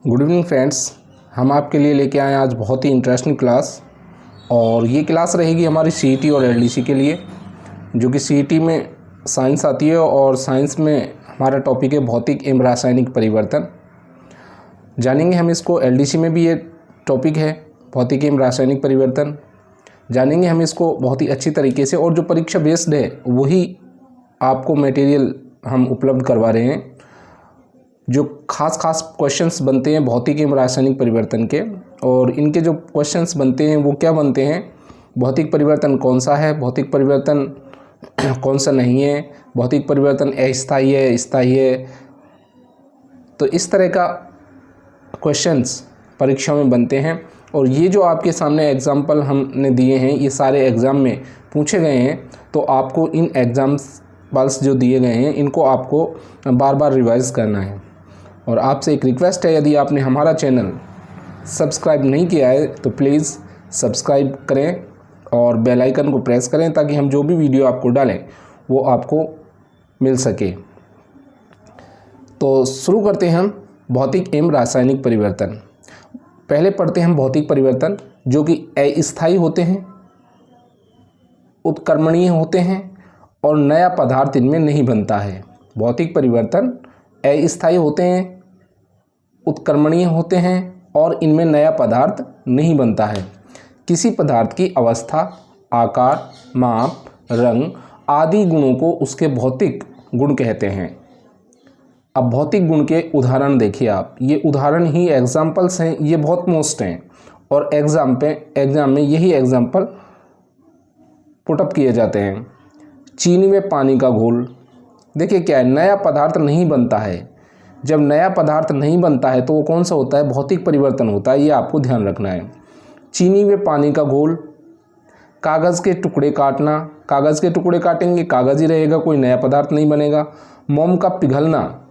Good evening friends, हम आपके लिए लेके आए आज बहुत ही इंटरेस्टिंग क्लास। और ये क्लास रहेगी हमारी सीईटी और एलडीसी के लिए, जो कि सीईटी में साइंस आती है और साइंस में हमारा टॉपिक है भौतिक एवं रासायनिक परिवर्तन। जानेंगे हम इसको, एलडीसी में भी ये टॉपिक है भौतिक एवं रासायनिक परिवर्तन। जानेंगे हम इसको बहुत ही अच्छी तरीके से, और जो परीक्षा बेस्ड है वही आपको मटेरियल हम उपलब्ध करवा रहे हैं। जो खास क्वेश्चंस बनते हैं भौतिक एवं रासायनिक परिवर्तन के, और इनके जो क्वेश्चंस बनते हैं वो क्या बनते हैं, भौतिक परिवर्तन कौन सा है, भौतिक परिवर्तन कौन सा नहीं है, भौतिक परिवर्तन अस्थायी है, स्थायी है। तो इस तरह का क्वेश्चंस परीक्षा में बनते हैं। और ये जो आपके सामने एग्जाम्पल हमने दिए हैं ये सारे एग्ज़ाम में पूछे गए हैं। तो आपको इन एग्जाम्पल्स जो दिए गए हैं इनको आपको बार बार रिवाइज़ करना है। और आपसे एक रिक्वेस्ट है, यदि आपने हमारा चैनल सब्सक्राइब नहीं किया है तो प्लीज़ सब्सक्राइब करें और बेल आइकन को प्रेस करें, ताकि हम जो भी वीडियो आपको डालें वो आपको मिल सके। तो शुरू करते हैं हम भौतिक एवं रासायनिक परिवर्तन। पहले पढ़ते हैं हम भौतिक परिवर्तन, जो कि अस्थायी होते हैं, उत्क्रमणीय होते हैं और नया पदार्थ इनमें नहीं बनता है। भौतिक परिवर्तन अस्थायी होते हैं, उत्क्रमणीय होते हैं और इनमें नया पदार्थ नहीं बनता है। किसी पदार्थ की अवस्था, आकार, माप, रंग आदि गुणों को उसके भौतिक गुण कहते हैं। अब भौतिक गुण के उदाहरण देखिए आप, ये उदाहरण ही एग्जाम्पल्स हैं, ये बहुत मोस्ट हैं और एग्ज़ाम में यही एग्जाम्पल पुटअप किए जाते हैं। चीनी में पानी का घोल, देखिए क्या है, नया पदार्थ नहीं बनता है। जब नया पदार्थ नहीं बनता है तो वो कौन सा होता है, भौतिक परिवर्तन होता है, ये आपको ध्यान रखना है। चीनी में पानी का घोल, कागज़ के टुकड़े काटना, कागज़ के टुकड़े काटेंगे कागज़ ही रहेगा, कोई नया पदार्थ नहीं बनेगा। मोम का पिघलना,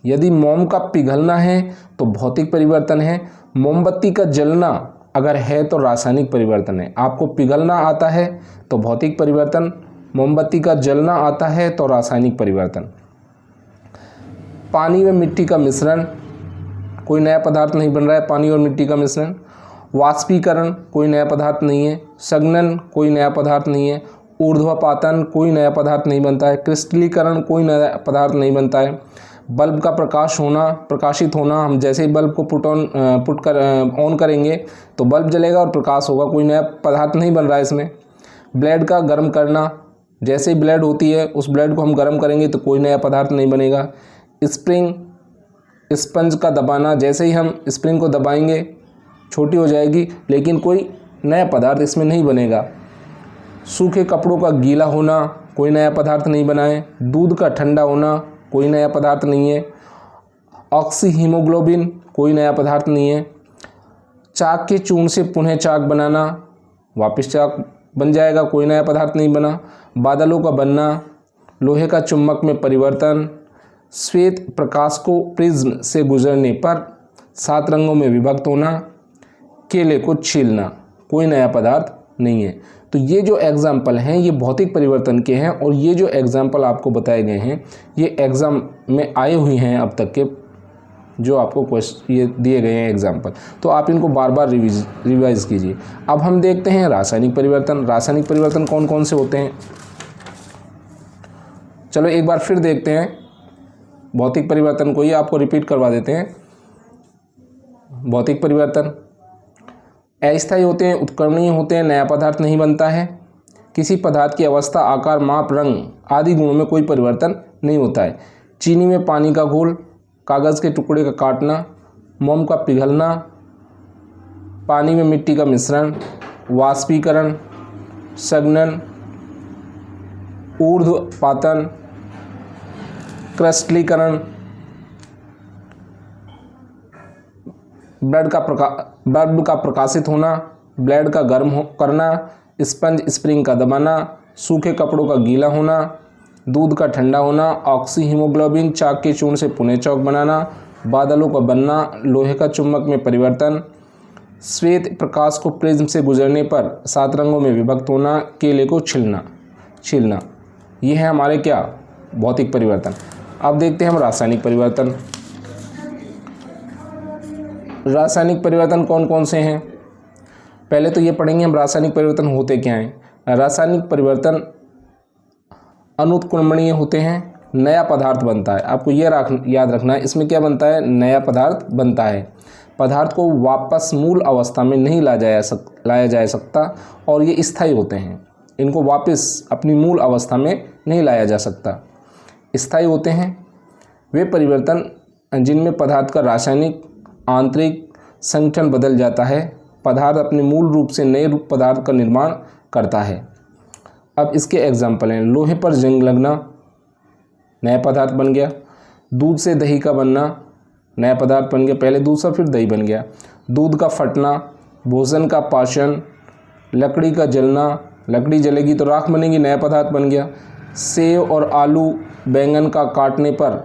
यदि मोम का पिघलना है तो भौतिक परिवर्तन है। मोमबत्ती का जलना अगर है तो रासायनिक परिवर्तन है। आपको पिघलना आता है तो भौतिक परिवर्तन, मोमबत्ती का जलना आता है तो रासायनिक परिवर्तन। पानी में मिट्टी का मिश्रण, कोई नया पदार्थ नहीं बन रहा है, पानी और मिट्टी का मिश्रण। वाष्पीकरण, कोई नया पदार्थ नहीं है। संघनन, कोई नया पदार्थ नहीं है। ऊर्ध्वपातन, कोई नया पदार्थ नहीं बनता है। क्रिस्टलीकरण, कोई नया पदार्थ नहीं बनता है। बल्ब का प्रकाशित होना, हम जैसे ही बल्ब को ऑन करेंगे तो बल्ब जलेगा और प्रकाश होगा, कोई नया पदार्थ नहीं बन रहा है इसमें। ब्लेड का गर्म करना, जैसे ही ब्लेड होती है उस ब्लेड को हम गर्म करेंगे तो कोई नया पदार्थ नहीं बनेगा। स्पंज का दबाना, जैसे ही हम स्प्रिंग को दबाएंगे छोटी हो जाएगी, लेकिन कोई नया पदार्थ इसमें नहीं बनेगा। सूखे कपड़ों का गीला होना, कोई नया पदार्थ नहीं बना है। दूध का ठंडा होना, कोई नया पदार्थ नहीं है। ऑक्सी हीमोग्लोबिन, कोई नया पदार्थ नहीं है। चाक के चूर्ण से पुनः चाक बनाना, वापस चाक बन जाएगा, कोई नया पदार्थ नहीं बना। बादलों का बनना, लोहे का चुंबक में परिवर्तन, श्वेत प्रकाश को प्रिज्म से गुजरने पर 7 रंगों में विभक्त होना, केले को छीलना, कोई नया पदार्थ नहीं है। तो ये जो एग्जाम्पल हैं ये भौतिक परिवर्तन के हैं, और ये जो एग्जाम्पल आपको बताए गए हैं ये एग्ज़ाम में आए हुए हैं अब तक के, जो आपको क्वेश्चन ये दिए गए हैं एग्जाम्पल, तो आप इनको बार बार रिवाइज कीजिए। अब हम देखते हैं रासायनिक परिवर्तन। रासायनिक परिवर्तन कौन कौन से होते हैं, चलो एक बार फिर देखते हैं। भौतिक परिवर्तन को ही आपको रिपीट करवा देते हैं। भौतिक परिवर्तन अस्थायी होते हैं, उत्क्रमणीय होते हैं, नया पदार्थ नहीं बनता है। किसी पदार्थ की अवस्था, आकार, माप, रंग आदि गुणों में कोई परिवर्तन नहीं होता है। चीनी में पानी का घोल, कागज़ के टुकड़े का काटना, मोम का पिघलना, पानी में मिट्टी का मिश्रण, वाष्पीकरण, संघनन, ऊर्ध्वपातन, क्रिस्टलीकरण, बल्ब का प्रकाशित होना, ब्लेड का गर्म करना, स्पंज स्प्रिंग का दबाना, सूखे कपड़ों का गीला होना, दूध का ठंडा होना, ऑक्सी हीमोग्लोबिन, चाक के चूर्ण से पुनः चाक बनाना, बादलों का बनना, लोहे का चुंबक में परिवर्तन, श्वेत प्रकाश को प्रिज्म से गुजरने पर 7 रंगों में विभक्त होना, केले को छीलना। ये है हमारे क्या, भौतिक परिवर्तन। अब देखते हैं हम रासायनिक परिवर्तन। रासायनिक परिवर्तन कौन कौन से हैं? पहले तो ये पढ़ेंगे हम रासायनिक परिवर्तन होते क्या हैं। रासायनिक परिवर्तन अनुत्क्रमणीय होते हैं, नया पदार्थ बनता है। आपको ये याद रखना है, इसमें क्या बनता है? नया पदार्थ बनता है। पदार्थ को वापस मूल अवस्था में नहीं लाया जा सकता और ये स्थायी होते हैं। इनको वापस अपनी मूल अवस्था में नहीं लाया जा सकता, स्थायी होते हैं। वे परिवर्तन जिनमें पदार्थ का रासायनिक आंतरिक संगठन बदल जाता है, पदार्थ अपने मूल रूप से नए रूप पदार्थ का निर्माण करता है। अब इसके एग्जाम्पल हैं, लोहे पर जंग लगना, नया पदार्थ बन गया। दूध से दही का बनना, नया पदार्थ बन गया। पहले दूध से फिर दही बन गया। दूध का फटना, भोजन का पाचन, लकड़ी का जलना, लकड़ी जलेगी तो राख बनेगी, नया पदार्थ बन गया। सेव और आलू बैंगन का काटने पर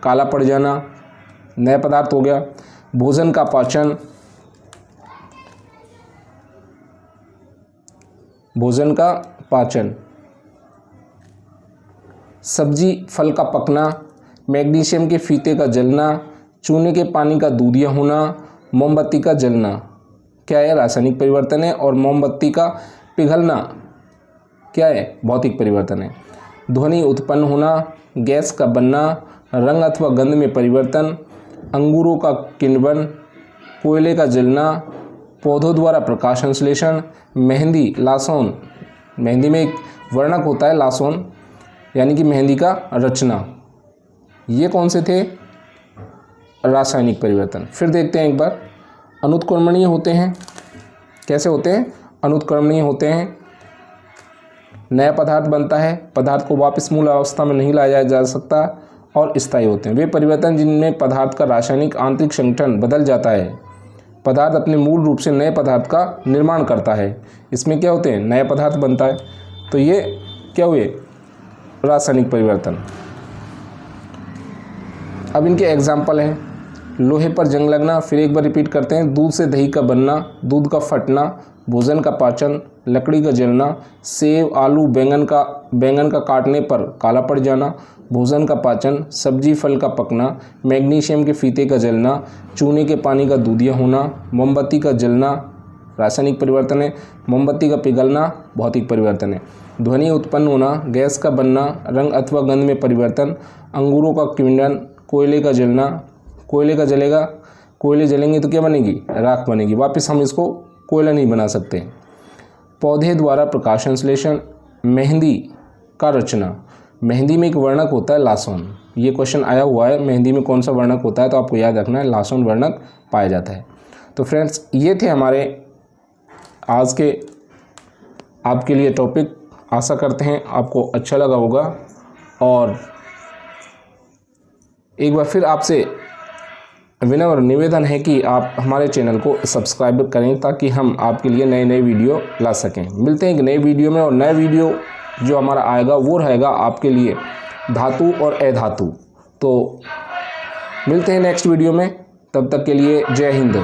काला पड़ जाना, नया पदार्थ हो गया। भोजन का पाचन, भोजन का पाचन। सब्जी फल का पकना, मैग्नीशियम के फीते का जलना, चूने के पानी का दूधिया होना, मोमबत्ती का जलना। क्या है? रासायनिक परिवर्तन है। और मोमबत्ती का पिघलना क्या है? भौतिक परिवर्तन है। ध्वनि उत्पन्न होना, गैस का बनना, रंग अथवा गंध में परिवर्तन, अंगूरों का किण्वन, कोयले का जलना, पौधों द्वारा प्रकाश संश्लेषण, मेहंदी लासोन, मेहंदी में एक वर्णक होता है लासोन, यानी कि मेहंदी का रचना। ये कौन से थे? रासायनिक परिवर्तन। फिर देखते हैं एक बार, अनुत्क्रमणीय होते हैं। कैसे होते हैं? अनुत्क्रमणीय होते हैं। नया पदार्थ बनता है, पदार्थ को वापस मूल अवस्था में नहीं लाया जा सकता और स्थायी होते हैं। वे परिवर्तन जिनमें पदार्थ का रासायनिक आंतरिक संगठन बदल जाता है, पदार्थ अपने मूल रूप से नए पदार्थ का निर्माण करता है। इसमें क्या होते हैं? नया पदार्थ बनता है। तो ये क्या हुए? रासायनिक परिवर्तन। अब इनके एग्जाम्पल हैं, लोहे पर जंग लगना, फिर एक बार रिपीट करते हैं। दूध से दही का बनना, दूध का फटना, भोजन का पाचन, लकड़ी का जलना, सेव आलू बैंगन का काटने पर काला पड़ जाना, भोजन का पाचन, सब्जी फल का पकना, मैग्नीशियम के फीते का जलना, चूने के पानी का दूधिया होना, मोमबत्ती का जलना, रासायनिक परिवर्तन है। मोमबत्ती का पिघलना, भौतिक परिवर्तन है। ध्वनि उत्पन्न होना, गैस का बनना, रंग अथवा गंध में परिवर्तन, अंगूरों का किण्वन, कोयले का जलना, कोयले का जलेगा, कोयले जलेंगे तो क्या बनेगी? राख बनेगी। वापस हम इसको कोयला नहीं बना सकते। पौधे द्वारा प्रकाश संश्लेषण, मेहंदी का रचना, मेहंदी में एक वर्णक होता है लासोन। ये क्वेश्चन आया हुआ है, मेहंदी में कौन सा वर्णक होता है, तो आपको याद रखना है लासोन वर्णक पाया जाता है। तो फ्रेंड्स, ये थे हमारे आज के आपके लिए टॉपिक। आशा करते हैं आपको अच्छा लगा होगा और एक बार फिर आपसे विनम्र निवेदन है कि आप हमारे चैनल को सब्सक्राइब करें ताकि हम आपके लिए नए नए वीडियो ला सकें। मिलते हैं एक नए वीडियो में, और नए वीडियो जो हमारा आएगा वो रहेगा आपके लिए धातु और अधातु। तो मिलते हैं नेक्स्ट वीडियो में, तब तक के लिए जय हिंद।